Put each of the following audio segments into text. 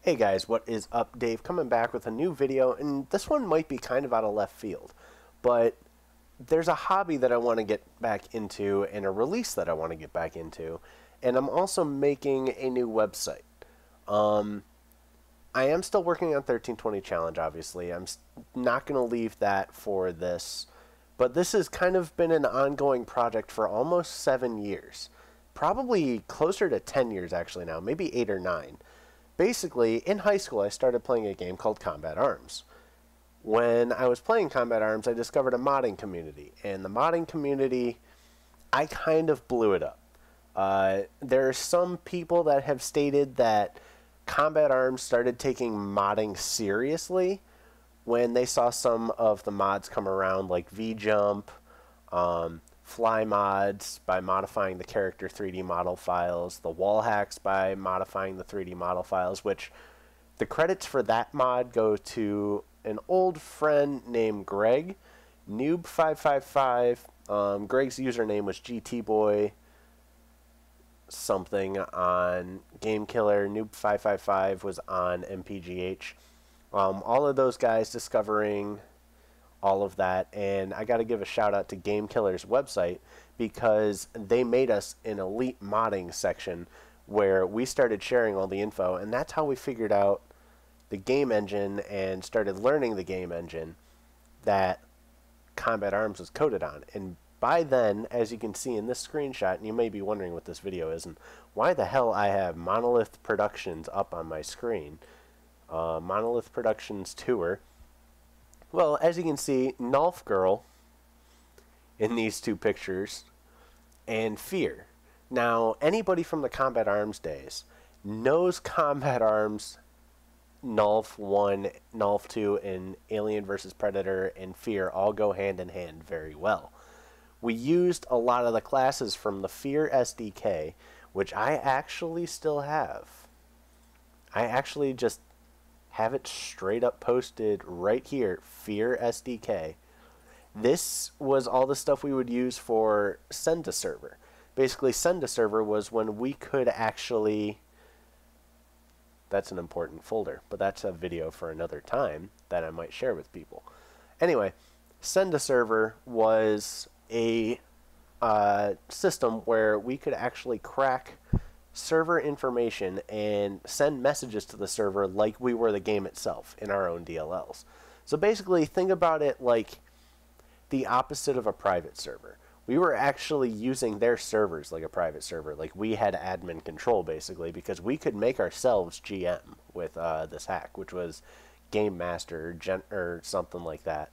Hey guys, what is up? Dave coming back with a new video, and this one might be kind of out of left field, but there's a hobby that I want to get back into and a release that I want to get back into, and I'm also making a new website. I am still working on 1320 Challenge, obviously. I'm not going to leave that for this, but this has kind of been an ongoing project for almost 7 years. Probably closer to 10 years actually now, maybe 8 or 9. Basically, in high school, I started playing a game called Combat Arms. When I was playing Combat Arms, I discovered a modding community. And the modding community, I kind of blew it up. There are some people that have stated that Combat Arms started taking modding seriously when they saw some of the mods come around, like V-Jump, Fly mods by modifying the character 3D model files, the wall hacks by modifying the 3D model files, which the credits for that mod go to an old friend named Greg, Noob555. Greg's username was GTBoy something on GameKiller. Noob555 was on MPGH. All of those guys discovering all of that, and I got to give a shout out to GameKiller's website because they made us an elite modding section where we started sharing all the info, and that's how we figured out the game engine and started learning the game engine that Combat Arms was coded on. And by then, as you can see in this screenshot, and you may be wondering what this video is and why the hell I have Monolith Productions up on my screen, Monolith Productions Tour. Well, as you can see, Nulf Girl in these two pictures, and Fear. Now, anybody from the Combat Arms days knows Combat Arms, Nulf 1, Nulf 2, and Alien vs. Predator and Fear all go hand in hand very well. We used a lot of the classes from the Fear SDK, which I actually still have. I actually just have it straight up posted right here, Fear SDK. This was all the stuff we would use for send to server. Basically, send to server was when we could actually, that's an important folder, but that's a video for another time that I might share with people. Anyway, send to server was a system where we could actually crack server information and send messages to the server like we were the game itself in our own DLLs. So basically, think about it like the opposite of a private server. We were actually using their servers like a private server. Like, we had admin control, basically, because we could make ourselves GM with this hack, which was Game Master or something like that.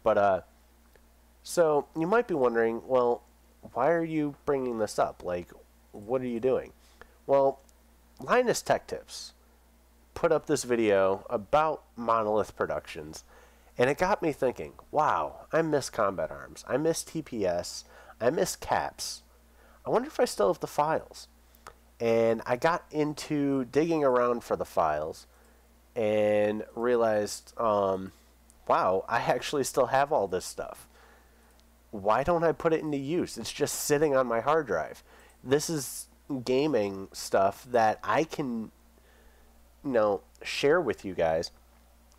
But, so you might be wondering, well, why are you bringing this up? Like, what are you doing? Well, Linus Tech Tips put up this video about Monolith Productions, and it got me thinking, wow, I miss Combat Arms. I miss TPS. I miss Caps. I wonder if I still have the files. And I got into digging around for the files and realized, wow, I actually still have all this stuff. Why don't I put it into use? It's just sitting on my hard drive. This is gaming stuff that I can, share with you guys,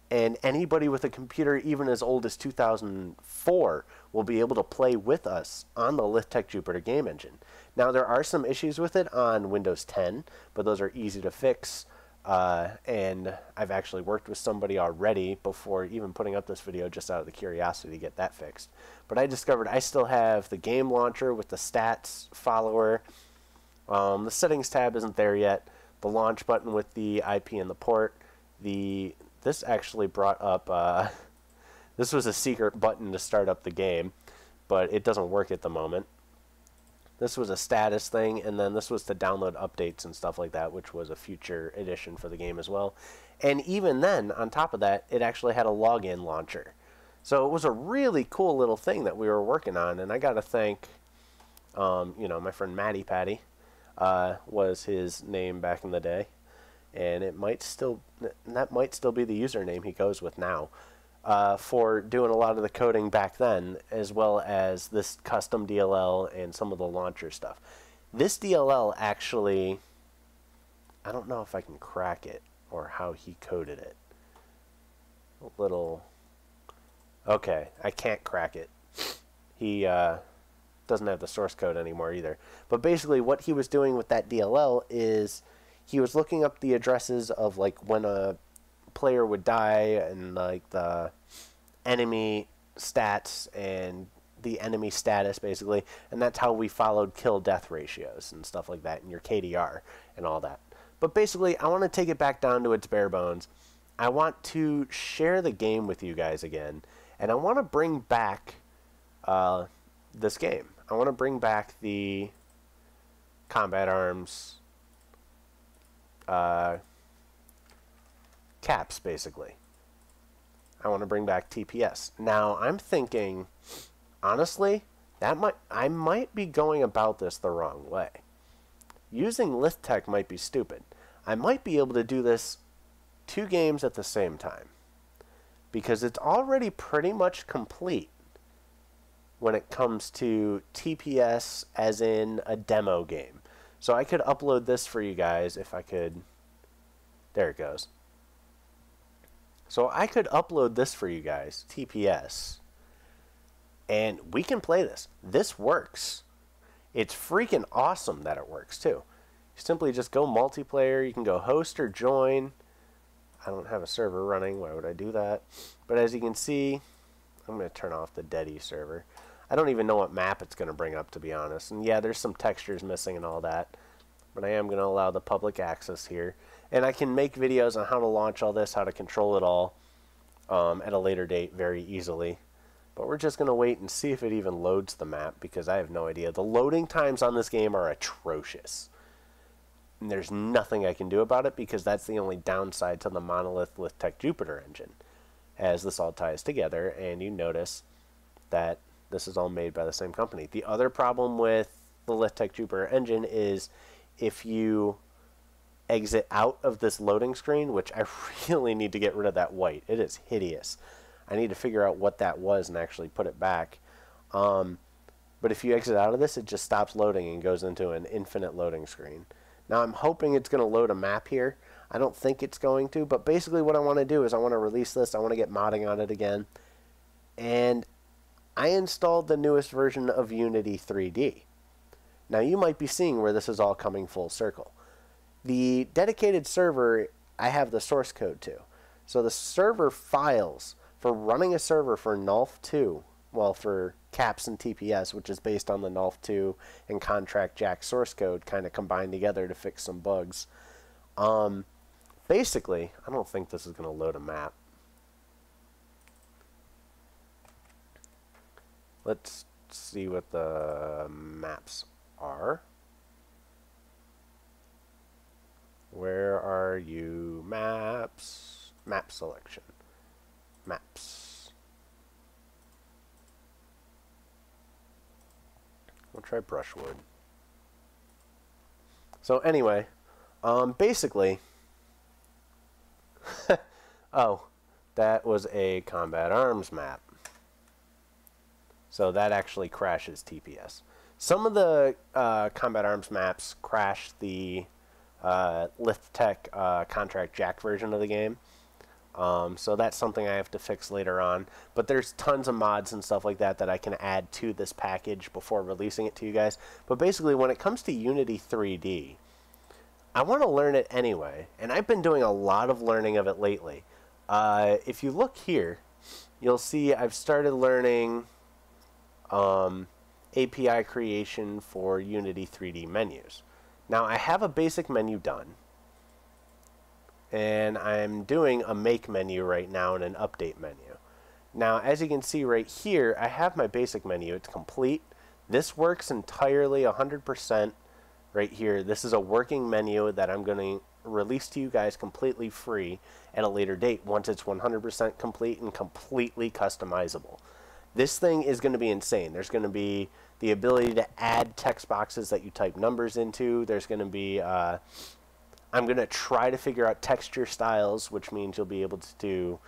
and anybody with a computer even as old as 2004 will be able to play with us on the Lithtech Jupiter game engine. Now, there are some issues with it on Windows 10, but those are easy to fix, and I've actually worked with somebody already before even putting up this video, just out of the curiosity to get that fixed. But I discovered I still have the game launcher with the stats follower. The settings tab isn't there yet. The launch button with the IP and the port. This actually brought up, this was a secret button to start up the game, but it doesn't work at the moment. This was a status thing, and then this was to download updates and stuff like that, which was a future edition for the game as well. And even then, on top of that, it actually had a login launcher. So it was a really cool little thing that we were working on, and I got to thank, my friend Matty Patty. Was his name back in the day, and that might still be the username he goes with now, for doing a lot of the coding back then, as well as this custom DLL and some of the launcher stuff. This DLL actually, I don't know if I can crack it. or how he coded it. A little... Okay, I can't crack it. He doesn't have the source code anymore either. But basically what he was doing with that DLL is he was looking up the addresses of like when a player would die and like the enemy stats and the enemy status basically, and that's how we followed kill death ratios and stuff like that in your KDR and all that. But basically I want to take it back down to its bare bones. I want to share the game with you guys again, and I want to bring back this game. I want to bring back the Combat Arms caps, basically. I want to bring back TPS. Now, I'm thinking, honestly, I might be going about this the wrong way. Using Lithtech might be stupid. I might be able to do this 2 games at the same time, because it's already pretty much complete when it comes to TPS as in a demo game. So I could upload this for you guys if I could. There it goes. So I could upload this for you guys, TPS, and we can play this. This works. It's freaking awesome that it works too. You simply just go multiplayer. You can go host or join. I don't have a server running. Why would I do that? But as you can see, I'm going to turn off the Deady server. I don't even know what map it's going to bring up, to be honest. And yeah, there's some textures missing and all that. But I am going to allow the public access here. And I can make videos on how to launch all this, how to control it all at a later date very easily. But we're just going to wait and see if it even loads the map, because I have no idea. The loading times on this game are atrocious. And there's nothing I can do about it, because that's the only downside to the Monolith Lithtech Jupiter engine, as this all ties together. And you notice that this is all made by the same company. The other problem with the Lithtech Jupiter engine is if you exit out of this loading screen, which I really need to get rid of that white. It is hideous. I need to figure out what that was and actually put it back. But if you exit out of this, it just stops loading and goes into an infinite loading screen. Now I'm hoping it's going to load a map here. I don't think it's going to, but basically what I want to do is I want to release this. I want to get modding on it again. And I installed the newest version of Unity 3D. Now you might be seeing where this is all coming full circle. The dedicated server, I have the source code to. So the server files for running a server for Nulf 2, well, for Caps and TPS, which is based on the Nulf 2 and Contract Jack source code kind of combined together to fix some bugs. Basically, I don't think this is going to load a map. Let's see what the maps are. Where are you? Maps. Map selection. Maps. We'll try brushwood. So anyway, basically, oh, that was a Combat Arms map. So that actually crashes TPS. Some of the Combat Arms maps crash the Lithtech Contract Jack version of the game. So that's something I have to fix later on. But there's tons of mods and stuff like that that I can add to this package before releasing it to you guys. But basically, when it comes to Unity 3D, I want to learn it anyway. And I've been doing a lot of learning of it lately. If you look here, you'll see I've started learning API creation for Unity 3D menus. Now, I have a basic menu done. And I'm doing a make menu right now and an update menu. Now, as you can see right here, I have my basic menu. It's complete. This works entirely 100% right here. This is a working menu that I'm going to release to you guys completely free at a later date once it's 100% complete and completely customizable. This thing is going to be insane. There's going to be the ability to add text boxes that you type numbers into. There's going to be... I'm going to try to figure out texture styles, which means you'll be able to do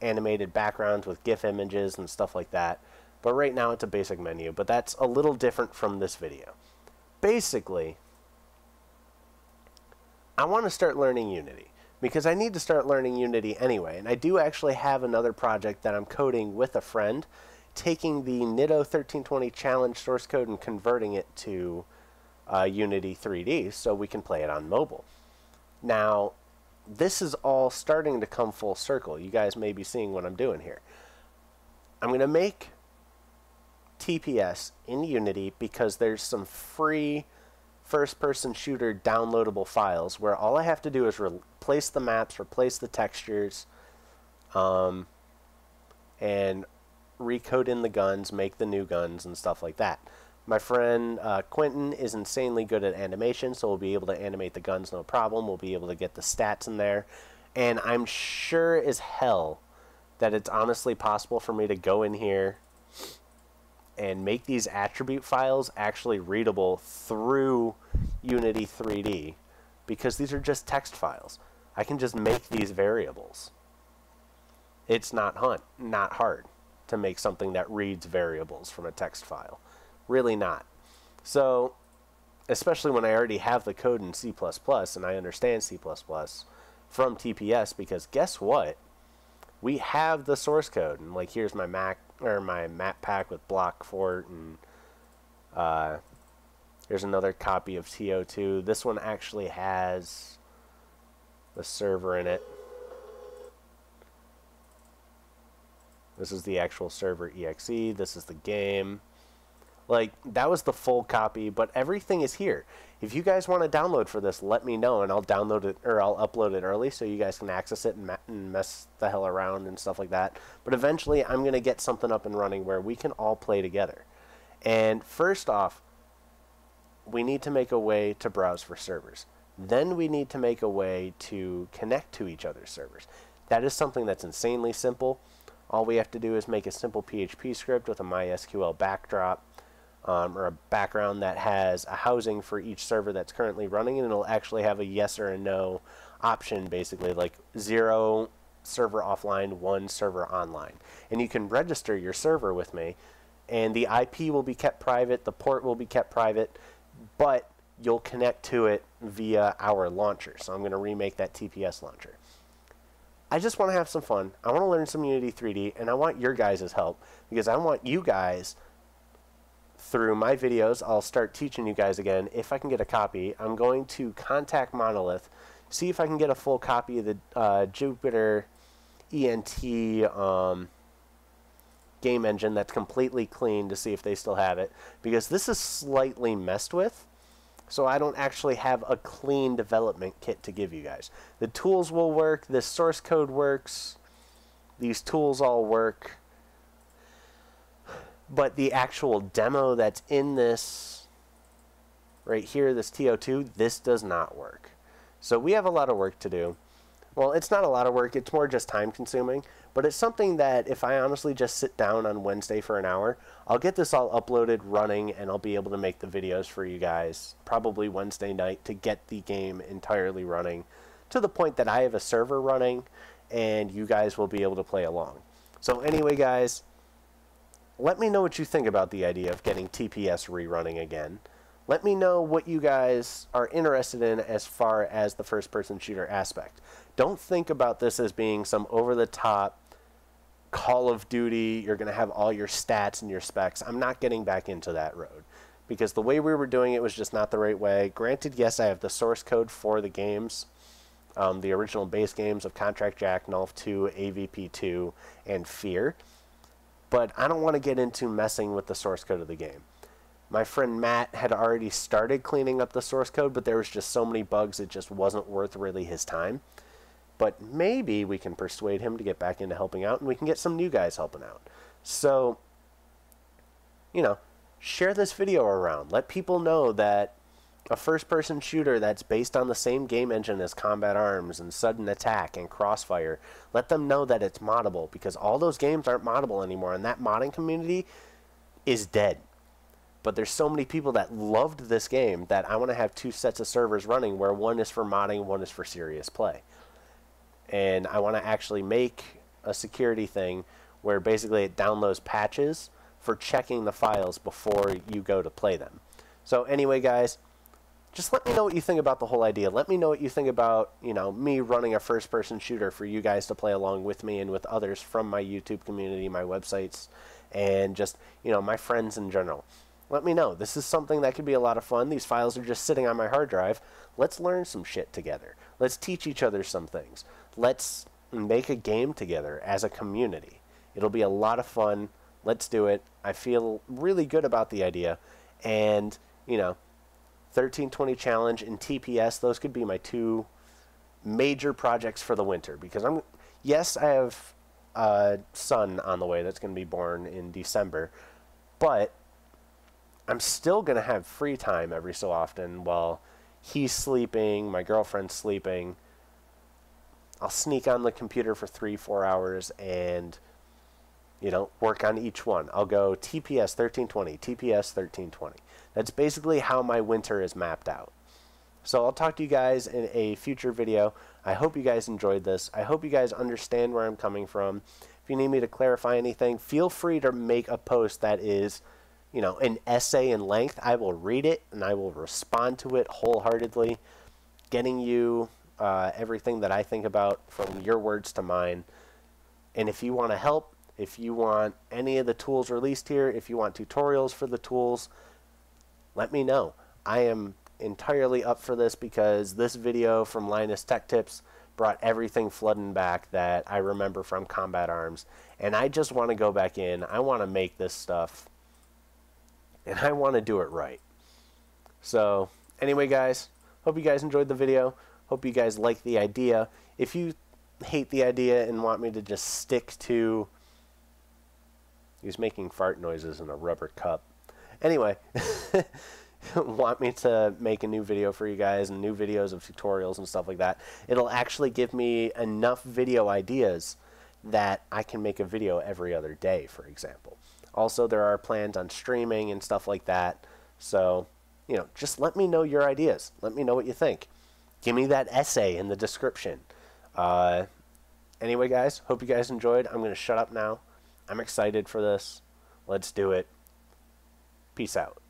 animated backgrounds with GIF images and stuff like that. But right now it's a basic menu, but that's a little different from this video. Basically, I want to start learning Unity because I need to start learning Unity anyway. And I do actually have another project that I'm coding with a friend, taking the Nitto 1320 Challenge source code and converting it to Unity 3D so we can play it on mobile. Now, this is all starting to come full circle. You guys may be seeing what I'm doing here. I'm going to make TPS in Unity because there's some free first-person shooter downloadable files where all I have to do is replace the maps, replace the textures, and recode in the guns, make the new guns, and stuff like that. My friend Quentin is insanely good at animation, so we'll be able to animate the guns no problem. We'll be able to get the stats in there. And I'm sure as hell that it's honestly possible for me to go in here and make these attribute files actually readable through Unity 3D, because these are just text files. I can just make these variables. It's not hard to make something that reads variables from a text file. Really not. So, especially when I already have the code in C++ and I understand C++ from TPS, because guess what? We have the source code, and like here's my Mac or my map pack with block fort, and here's another copy of TO2. This one actually has the server in it. This is the actual server exe. This is the game. Like, that was the full copy, but everything is here. If you guys want to download for this, let me know, and I'll download it, or I'll upload it early so you guys can access it and mess the hell around and stuff like that. But eventually, I'm going to get something up and running where we can all play together. And first off, we need to make a way to browse for servers. Then we need to make a way to connect to each other's servers. That is something that's insanely simple. All we have to do is make a simple PHP script with a MySQL backdrop, or a background that has a housing for each server that's currently running, and it'll actually have a yes or a no option, basically like 0 server offline, 1 server online. And you can register your server with me, and the IP will be kept private, the port will be kept private, but you'll connect to it via our launcher. So I'm going to remake that TPS launcher. I just want to have some fun. I want to learn some Unity 3D, and I want your guys' help, because I want you guys, through my videos, I'll start teaching you guys again. If I can get a copy, I'm going to contact Monolith, see if I can get a full copy of the Jupyter ENT game engine that's completely clean, to see if they still have it, because this is slightly messed with, so I don't actually have a clean development kit to give you guys. The tools will work, this source code works, these tools all work, but the actual demo that's in this right here, this TO2, this does not work. So we have a lot of work to do. Well, it's not a lot of work, it's more just time consuming, but it's something that if I honestly just sit down on Wednesday for an hour, I'll get this all uploaded, running, and I'll be able to make the videos for you guys probably Wednesday night to get the game entirely running to the point that I have a server running and you guys will be able to play along. So anyway, guys, let me know what you think about the idea of getting TPS rerunning again. Let me know what you guys are interested in as far as the first-person shooter aspect. Don't think about this as being some over-the-top Call of Duty, you're going to have all your stats and your specs. I'm not getting back into that road, because the way we were doing it was just not the right way. Granted, yes, I have the source code for the games, the original base games of Contract Jack, Nulf 2, AVP 2, and Fear. But I don't want to get into messing with the source code of the game. My friend Matt had already started cleaning up the source code, but there was just so many bugs it just wasn't worth really his time. But maybe we can persuade him to get back into helping out, and we can get some new guys helping out. So, you know, share this video around. Let people know that a first-person shooter that's based on the same game engine as Combat Arms and Sudden Attack and Crossfire, let them know that it's moddable, because all those games aren't moddable anymore, and that modding community is dead. But there's so many people that loved this game that I want to have 2 sets of servers running, where one is for modding, one is for serious play. And I want to actually make a security thing where basically it downloads patches for checking the files before you go to play them. So anyway, guys, just let me know what you think about the whole idea. Let me know what you think about, you know, me running a first-person shooter for you guys to play along with me and with others from my YouTube community, my websites, and just, you know, my friends in general. Let me know. This is something that could be a lot of fun. These files are just sitting on my hard drive. Let's learn some shit together. Let's teach each other some things. Let's make a game together as a community. It'll be a lot of fun. Let's do it. I feel really good about the idea. And, you know, 1320 challenge and TPS, those could be my two major projects for the winter, because yes, I have a son on the way that's going to be born in December, but I'm still going to have free time every so often while he's sleeping, my girlfriend's sleeping. I'll sneak on the computer for 3-4 hours and, you know, work on each one. I'll go TPS 1320, TPS 1320. That's basically how my winter is mapped out. So I'll talk to you guys in a future video. I hope you guys enjoyed this. I hope you guys understand where I'm coming from. If you need me to clarify anything, feel free to make a post that is, you know, an essay in length. I will read it and I will respond to it wholeheartedly, getting you everything that I think about from your words to mine. And if you want to help, if you want any of the tools released here, if you want tutorials for the tools, let me know. I am entirely up for this, because this video from Linus Tech Tips brought everything flooding back that I remember from Combat Arms. And I just want to go back in. I want to make this stuff. And I want to do it right. So, anyway, guys, hope you guys enjoyed the video. Hope you guys like the idea. If you hate the idea and want me to just stick to... He's making fart noises in a rubber cup. Anyway, want me to make a new video for you guys and new videos of tutorials and stuff like that, it'll actually give me enough video ideas that I can make a video every other day, for example. Also, there are plans on streaming and stuff like that. So, you know, just let me know your ideas. Let me know what you think. Give me that essay in the description. Anyway, guys, hope you guys enjoyed. I'm going to shut up now. I'm excited for this. Let's do it. Peace out.